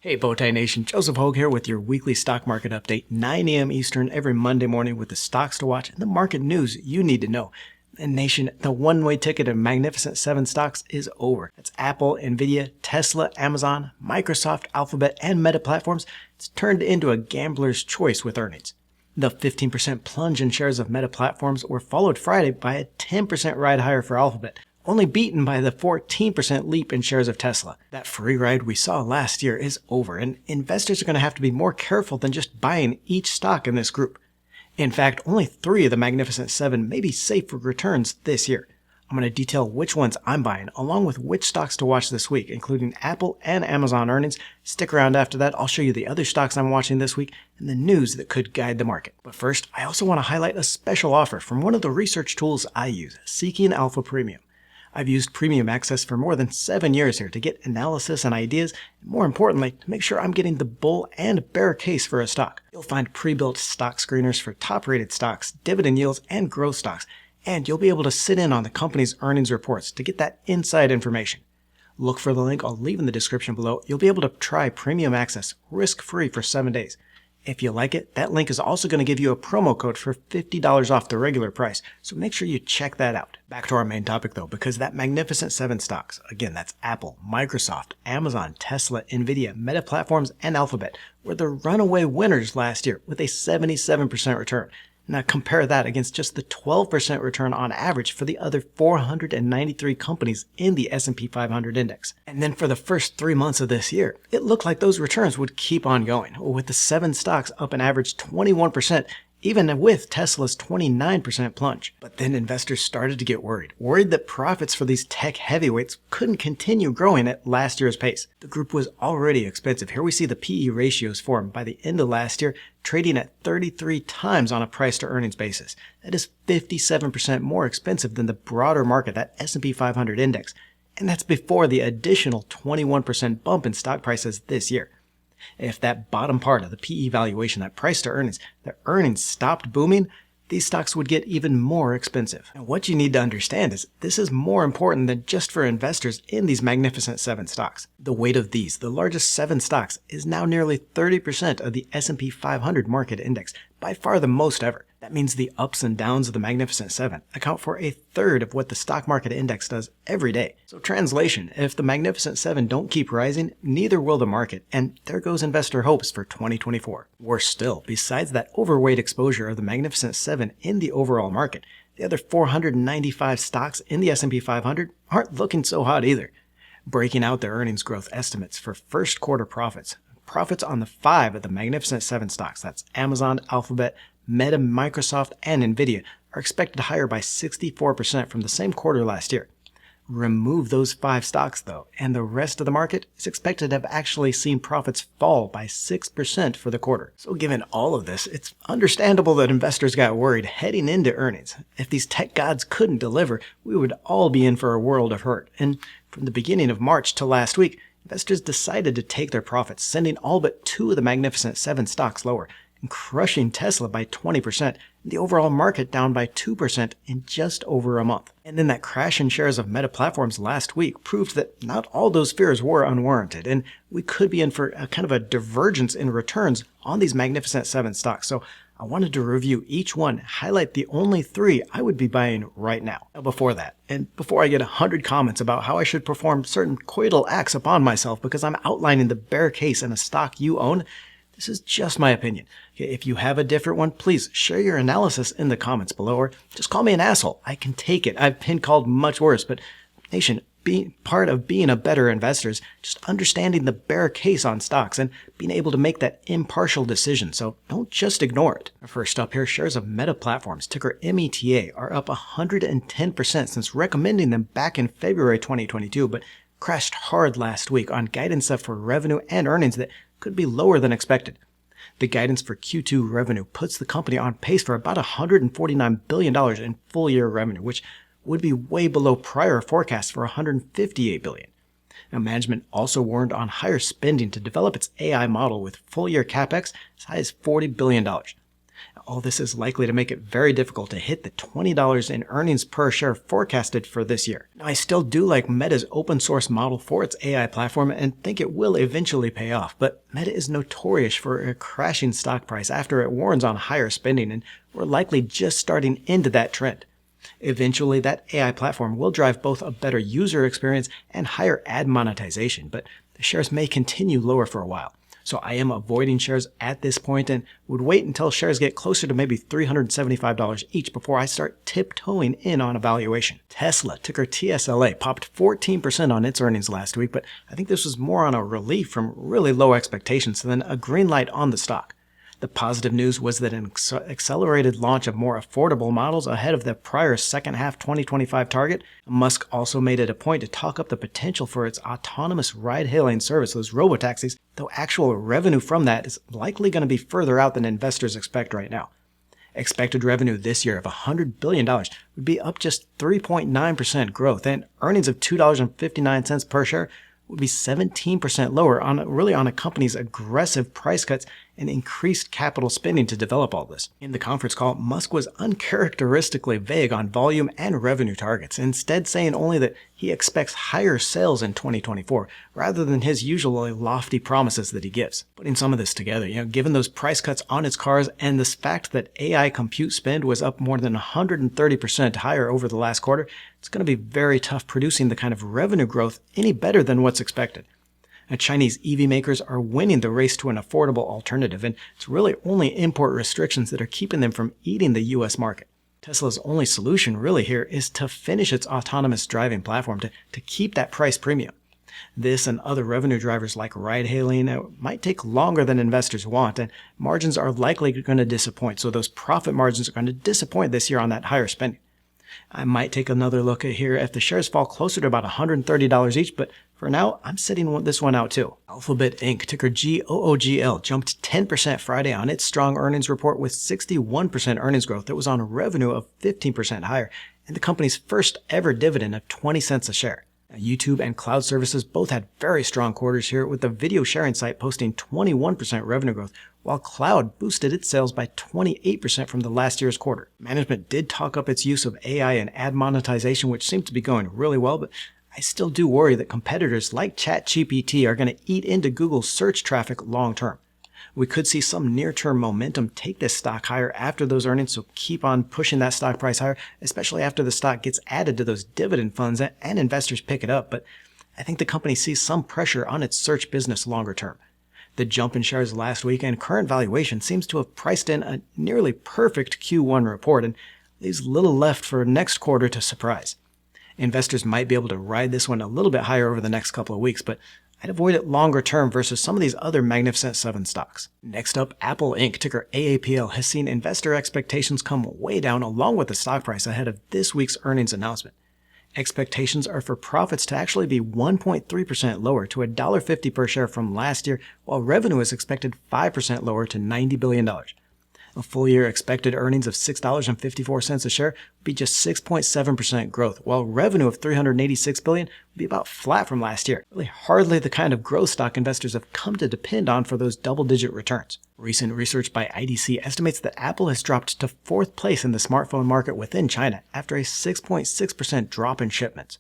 Hey Bowtie Nation, Joseph Hogue here with your weekly stock market update, 9 a.m. Eastern every Monday morning with the stocks to watch and the market news you need to know. And Nation, the one-way ticket of Magnificent 7 stocks is over. It's Apple, Nvidia, Tesla, Amazon, Microsoft, Alphabet, and Meta platforms. It's turned into a gambler's choice with earnings. The 15% plunge in shares of Meta platforms were followed Friday by a 10% ride higher for Alphabet, only beaten by the 14% leap in shares of Tesla. That free ride we saw last year is over, and investors are going to have to be more careful than just buying each stock in this group. In fact, only 3 of the Magnificent 7 may be safe for returns this year. I'm going to detail which ones I'm buying, along with which stocks to watch this week, including Apple and Amazon earnings. Stick around after that. I'll show you the other stocks I'm watching this week and the news that could guide the market. But first, I also want to highlight a special offer from one of the research tools I use, Seeking Alpha Premium. I've used Premium Access for more than 7 years here to get analysis and ideas, and more importantly, to make sure I'm getting the bull and bear case for a stock. You'll find pre-built stock screeners for top-rated stocks, dividend yields, and growth stocks, and you'll be able to sit in on the company's earnings reports to get that inside information. Look for the link I'll leave in the description below. You'll be able to try Premium Access risk-free for 7 days. If you like it, that link is also going to give you a promo code for $50 off the regular price, so make sure you check that out. Back to our main topic though, because that Magnificent 7 stocks, again that's Apple, Microsoft, Amazon, Tesla, Nvidia, Meta platforms, and Alphabet, were the runaway winners last year with a 77% return. Now compare that against just the 12% return on average for the other 493 companies in the S&P 500 index. And then for the first 3 months of this year, it looked like those returns would keep on going, with the 7 stocks up an average 21%, even with Tesla's 29% plunge. But then investors started to get worried that profits for these tech heavyweights couldn't continue growing at last year's pace. The group was already expensive. Here we see the PE ratios formed by the end of last year, trading at 33 times on a price to earnings basis. That is 57% more expensive than the broader market, that S&P 500 index. And that's before the additional 21% bump in stock prices this year. If that bottom part of the PE valuation, that price to earnings, the earnings stopped booming, these stocks would get even more expensive. And what you need to understand is this is more important than just for investors in these Magnificent 7 stocks. The weight of these, the largest 7 stocks, is now nearly 30% of the S&P 500 market index, by far the most ever. That means the ups and downs of the Magnificent 7 account for a third of what the stock market index does every day. So translation, if the Magnificent 7 don't keep rising, neither will the market, and there goes investor hopes for 2024. Worse still, besides that overweight exposure of the Magnificent 7 in the overall market, the other 495 stocks in the S&P 500 aren't looking so hot either. Breaking out their earnings growth estimates for first quarter profits on the 5 of the Magnificent 7 stocks, that's Amazon, Alphabet, Meta, Microsoft, and Nvidia, are expected higher by 64% from the same quarter last year. Remove those 5 stocks though, and the rest of the market is expected to have actually seen profits fall by 6% for the quarter. So given all of this, it's understandable that investors got worried heading into earnings. If these tech gods couldn't deliver, we would all be in for a world of hurt. And from the beginning of March to last week, investors decided to take their profits, sending all but 2 of the Magnificent 7 stocks lower, and crushing Tesla by 20%, and the overall market down by 2% in just over a month. And then that crash in shares of Meta platforms last week proved that not all those fears were unwarranted, and we could be in for a kind of a divergence in returns on these Magnificent 7 stocks. So I wanted to review each one, highlight the only 3 I would be buying right now. Now before that, and before I get 100 comments about how I should perform certain coital acts upon myself because I'm outlining the bear case in a stock you own, this is just my opinion. Okay, if you have a different one, please share your analysis in the comments below, or just call me an asshole. I can take it. I've been called much worse, but Nation, being part of being a better investor is just understanding the bear case on stocks and being able to make that impartial decision, so don't just ignore it. First up here, shares of Meta platforms, ticker META, are up 110% since recommending them back in February 2022, but crashed hard last week on guidance for revenue and earnings that could be lower than expected. The guidance for Q2 revenue puts the company on pace for about $149 billion in full-year revenue, which would be way below prior forecasts for $158 billion. Now, management also warned on higher spending to develop its AI model with full-year capex as high as $40 billion. All this is likely to make it very difficult to hit the $20 in earnings per share forecasted for this year. Now, I still do like Meta's open source model for its AI platform and think it will eventually pay off, but Meta is notorious for a crashing stock price after it warns on higher spending, and we're likely just starting into that trend. Eventually, that AI platform will drive both a better user experience and higher ad monetization, but the shares may continue lower for a while. So I am avoiding shares at this point and would wait until shares get closer to maybe $375 each before I start tiptoeing in on a valuation. Tesla, ticker TSLA, popped 14% on its earnings last week, but I think this was more on a relief from really low expectations than a green light on the stock. The positive news was that an accelerated launch of more affordable models ahead of the prior second half 2025 target. Musk also made it a point to talk up the potential for its autonomous ride-hailing service, those robotaxis, though actual revenue from that is likely going to be further out than investors expect right now. Expected revenue this year of $100 billion would be up just 3.9% growth, and earnings of $2.59 per share would be 17% lower on a company's aggressive price cuts and increased capital spending to develop all this. In the conference call, Musk was uncharacteristically vague on volume and revenue targets, instead saying only that he expects higher sales in 2024 rather than his usually lofty promises that he gives. Putting some of this together, given those price cuts on its cars and this fact that AI compute spend was up more than 130% higher over the last quarter, it's going to be very tough producing the kind of revenue growth any better than what's expected. Now, Chinese EV makers are winning the race to an affordable alternative, and it's really only import restrictions that are keeping them from eating the U.S. market. Tesla's only solution really here is to finish its autonomous driving platform to keep that price premium. This and other revenue drivers like ride-hailing might take longer than investors want, and margins are likely going to disappoint, so those profit margins are going to disappoint this year on that higher spending. I might take another look at here if the shares fall closer to about $130 each, but for now, I'm sitting this one out too. Alphabet Inc., ticker GOOGL, jumped 10% Friday on its strong earnings report with 61% earnings growth that was on a revenue of 15% higher and the company's first ever dividend of 20 cents a share. Now, YouTube and cloud services both had very strong quarters here, with the video sharing site posting 21% revenue growth, while cloud boosted its sales by 28% from the last year's quarter. Management did talk up its use of AI and ad monetization, which seemed to be going really well, but I still do worry that competitors like ChatGPT are going to eat into Google's search traffic long term. We could see some near-term momentum take this stock higher after those earnings, so keep on pushing that stock price higher, especially after the stock gets added to those dividend funds and investors pick it up. But I think the company sees some pressure on its search business longer term. The jump in shares last week and current valuation seems to have priced in a nearly perfect Q1 report and leaves little left for next quarter to surprise. Investors might be able to ride this one a little bit higher over the next couple of weeks, but I'd avoid it longer term versus some of these other Magnificent 7 stocks. Next up, Apple Inc., ticker AAPL, has seen investor expectations come way down along with the stock price ahead of this week's earnings announcement. Expectations are for profits to actually be 1.3% lower to $1.50 per share from last year, while revenue is expected 5% lower to $90 billion. A full-year expected earnings of $6.54 a share would be just 6.7% growth, while revenue of $386 billion would be about flat from last year. Really hardly the kind of growth stock investors have come to depend on for those double-digit returns. Recent research by IDC estimates that Apple has dropped to 4th place in the smartphone market within China after a 6.6% drop in shipments.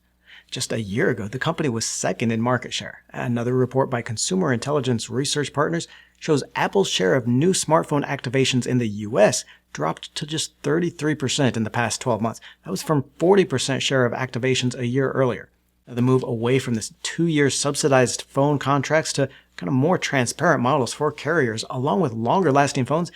Just a year ago, the company was second in market share. Another report by Consumer Intelligence Research Partners shows Apple's share of new smartphone activations in the U.S. dropped to just 33% in the past 12 months. That was from 40% share of activations a year earlier. Now, the move away from this 2-year subsidized phone contracts to kind of more transparent models for carriers, along with longer-lasting phones,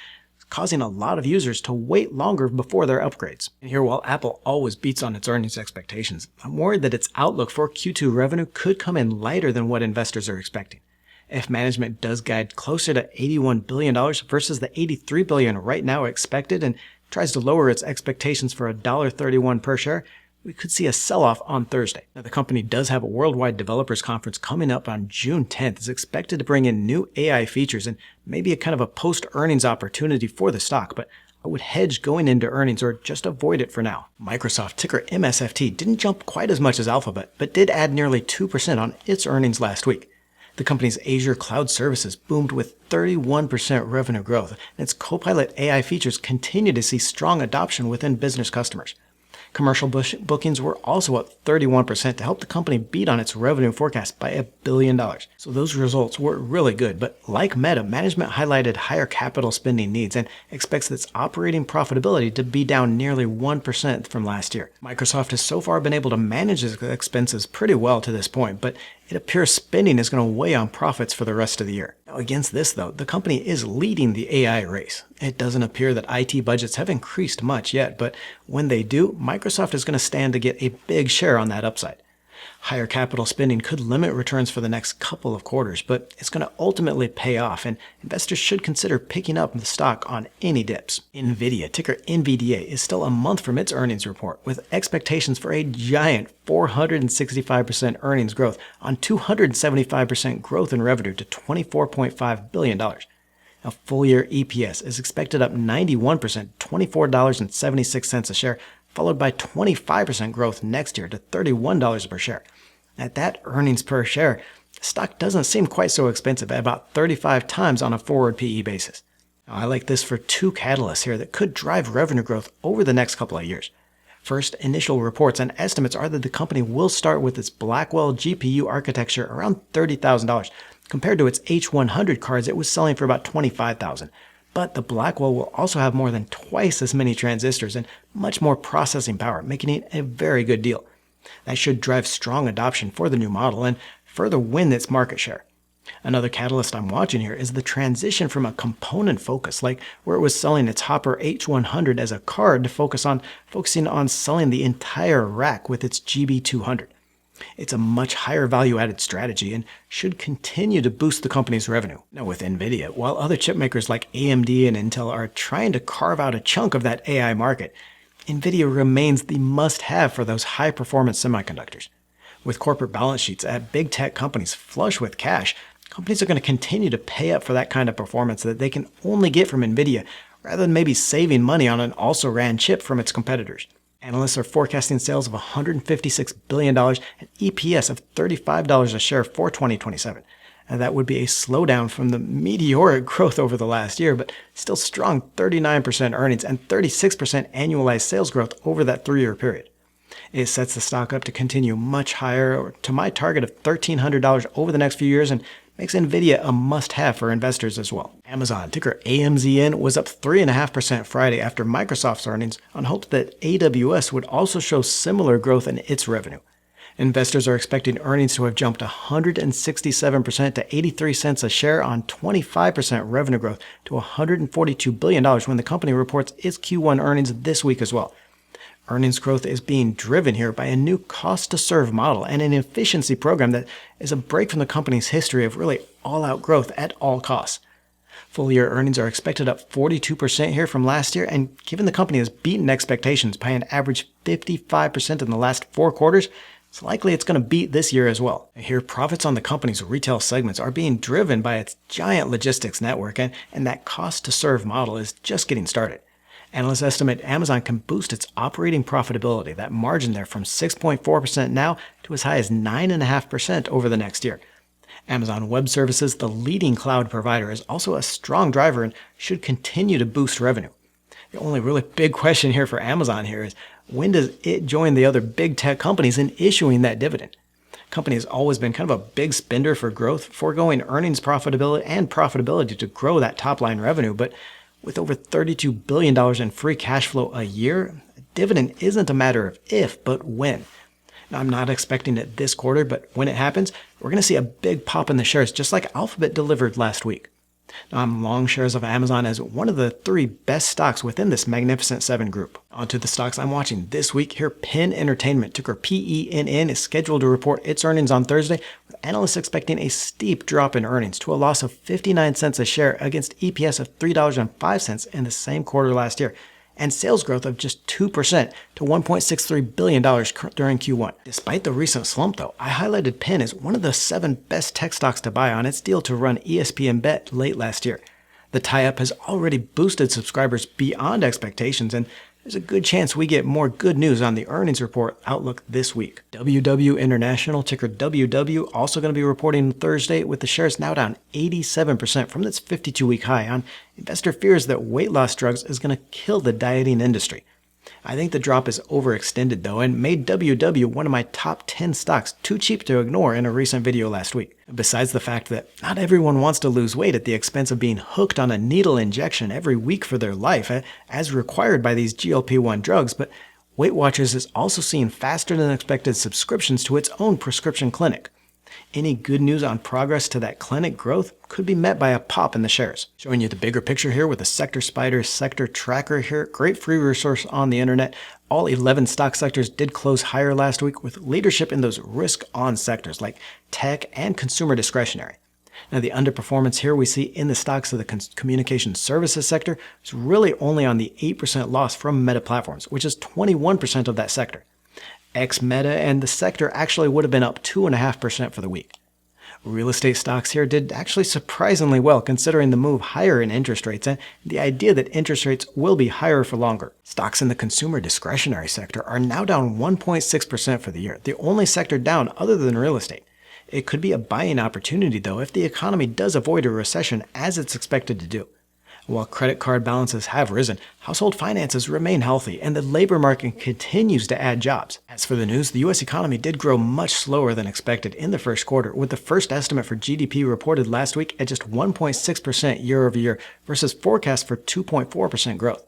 causing a lot of users to wait longer before their upgrades. And here, while Apple always beats on its earnings expectations, I'm worried that its outlook for Q2 revenue could come in lighter than what investors are expecting. If management does guide closer to $81 billion versus the $83 billion right now expected and tries to lower its expectations for $1.31 per share, we could see a sell-off on Thursday. Now, the company does have a worldwide developers conference coming up on June 10th. It's expected to bring in new AI features and maybe a kind of a post-earnings opportunity for the stock, but I would hedge going into earnings or just avoid it for now. Microsoft, ticker MSFT, didn't jump quite as much as Alphabet, but did add nearly 2% on its earnings last week. The company's Azure cloud services boomed with 31% revenue growth, and its Copilot AI features continue to see strong adoption within business customers. Commercial bookings were also up 31% to help the company beat on its revenue forecast by $1 billion. So those results were really good, but like Meta, management highlighted higher capital spending needs and expects its operating profitability to be down nearly 1% from last year. Microsoft has so far been able to manage its expenses pretty well to this point, but it appears spending is going to weigh on profits for the rest of the year. Now, against this, though, the company is leading the AI race. It doesn't appear that IT budgets have increased much yet, but when they do, Microsoft is going to stand to get a big share on that upside. Higher capital spending could limit returns for the next couple of quarters, but it's going to ultimately pay off, and investors should consider picking up the stock on any dips. Nvidia, ticker NVDA, is still a month from its earnings report, with expectations for a giant 465% earnings growth on 275% growth in revenue to $24.5 billion. Now, full-year EPS is expected up 91%, $24.76 a share, followed by 25% growth next year to $31 per share. At that earnings per share, the stock doesn't seem quite so expensive at about 35 times on a forward PE basis. Now, I like this for two catalysts here that could drive revenue growth over the next couple of years. First, initial reports and estimates are that the company will start with its Blackwell GPU architecture around $30,000, compared to its H100 cards it was selling for about $25,000. But the Blackwell will also have more than twice as many transistors and much more processing power, making it a very good deal. That should drive strong adoption for the new model and further win its market share. Another catalyst I'm watching here is the transition from a component focus, like where it was selling its Hopper H100 as a card, to focusing on selling the entire rack with its GB200. It's a much higher value-added strategy and should continue to boost the company's revenue. Now with Nvidia, while other chip makers like AMD and Intel are trying to carve out a chunk of that AI market, Nvidia remains the must-have for those high-performance semiconductors. With corporate balance sheets at big tech companies flush with cash, companies are going to continue to pay up for that kind of performance that they can only get from Nvidia, rather than maybe saving money on an also-ran chip from its competitors. Analysts are forecasting sales of $156 billion and EPS of $35 a share for 2027. And that would be a slowdown from the meteoric growth over the last year, but still strong 39% earnings and 36% annualized sales growth over that 3-year period. It sets the stock up to continue much higher, or to my target of $1,300 over the next few years, and makes Nvidia a must-have for investors as well. Amazon, ticker AMZN, was up 3.5% Friday after Microsoft's earnings on hopes that AWS would also show similar growth in its revenue. Investors are expecting earnings to have jumped 167% to 83 cents a share on 25% revenue growth to $142 billion when the company reports its Q1 earnings this week as well. Earnings growth is being driven here by a new cost-to-serve model and an efficiency program that is a break from the company's history of really all-out growth at all costs. Full-year earnings are expected up 42% here from last year, and given the company has beaten expectations by an average 55% in the last 4 quarters, it's likely it's going to beat this year as well. Here, profits on the company's retail segments are being driven by its giant logistics network, and that cost-to-serve model is just getting started. Analysts estimate Amazon can boost its operating profitability, that margin there, from 6.4% now to as high as 9.5% over the next year. Amazon Web Services, the leading cloud provider, is also a strong driver and should continue to boost revenue. The only really big question here for Amazon here is, when does it join the other big tech companies in issuing that dividend? The company has always been kind of a big spender for growth, foregoing earnings profitability to grow that top-line revenue, but with over $32 billion in free cash flow a year, a dividend isn't a matter of if, but when. Now, I'm not expecting it this quarter, but when it happens, we're going to see a big pop in the shares, just like Alphabet delivered last week. Now, I'm long shares of Amazon as one of the 3 best stocks within this Magnificent 7 group. On to the stocks I'm watching this week. Here, Penn Entertainment, ticker PENN, is scheduled to report its earnings on Thursday, with analysts expecting a steep drop in earnings to a loss of 59 cents a share against EPS of $3.05 in the same quarter last year, and sales growth of just 2% to $1.63 billion during Q1. Despite the recent slump, though, I highlighted Penn as one of the 7 best tech stocks to buy on its deal to run ESPN Bet late last year. The tie-up has already boosted subscribers beyond expectations, and there's a good chance we get more good news on the earnings report outlook this week. WW International, ticker WW, also going to be reporting Thursday, with the shares now down 87% from its 52-week high on investor fears that weight loss drugs is going to kill the dieting industry. I think the drop is overextended though, and made WW one of my top 10 stocks too cheap to ignore in a recent video last week. Besides the fact that not everyone wants to lose weight at the expense of being hooked on a needle injection every week for their life, as required by these GLP-1 drugs, but Weight Watchers is also seeing faster than expected subscriptions to its own prescription clinic. Any good news on progress to that clinic growth could be met by a pop in the shares. Showing you the bigger picture here with the Sector Spider Sector Tracker here. Great free resource on the internet. All 11 stock sectors did close higher last week, with leadership in those risk-on sectors like tech and consumer discretionary. Now, the underperformance here we see in the stocks of the communication services sector is really only on the 8% loss from Meta Platforms, which is 21% of that sector. Ex-Meta and the sector actually would have been up 2.5% for the week. Real estate stocks here did actually surprisingly well considering the move higher in interest rates and the idea that interest rates will be higher for longer. Stocks in the consumer discretionary sector are now down 1.6% for the year, the only sector down other than real estate. It could be a buying opportunity though if the economy does avoid a recession as it's expected to do. While credit card balances have risen, household finances remain healthy and the labor market continues to add jobs. As for the news, the U.S. economy did grow much slower than expected in the first quarter, with the first estimate for GDP reported last week at just 1.6% year over year versus forecast for 2.4% growth.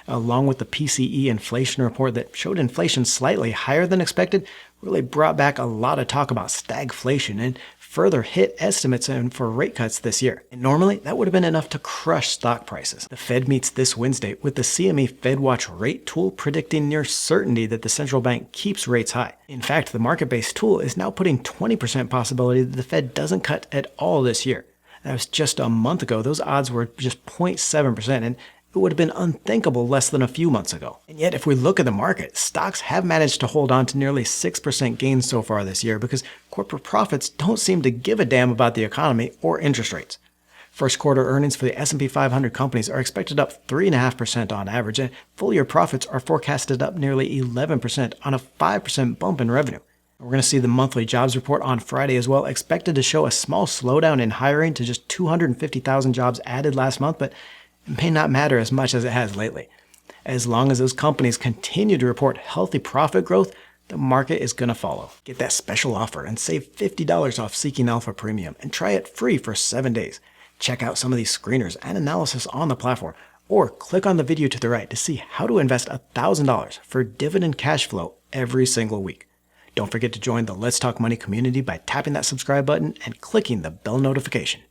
Along with the PCE inflation report that showed inflation slightly higher than expected, really brought back a lot of talk about stagflation and further hit estimates for rate cuts this year. And normally, that would have been enough to crush stock prices. The Fed meets this Wednesday with the CME FedWatch rate tool predicting near certainty that the central bank keeps rates high. In fact, the market-based tool is now putting 20% possibility that the Fed doesn't cut at all this year. That was just a month ago. Those odds were just 0.7%, and it would have been unthinkable less than a few months ago. And yet, if we look at the market, stocks have managed to hold on to nearly 6% gains so far this year because corporate profits don't seem to give a damn about the economy or interest rates. First quarter earnings for the S&P 500 companies are expected up 3.5% on average, and full-year profits are forecasted up nearly 11% on a 5% bump in revenue. We're going to see the monthly jobs report on Friday as well, expected to show a small slowdown in hiring to just 250,000 jobs added last month, but it may not matter as much as it has lately. As long as those companies continue to report healthy profit growth, the market is going to follow. Get that special offer and save $50 off Seeking Alpha Premium and try it free for 7 days. Check out some of these screeners and analysis on the platform, or click on the video to the right to see how to invest $1,000 for dividend cash flow every single week. Don't forget to join the Let's Talk Money community by tapping that subscribe button and clicking the bell notification.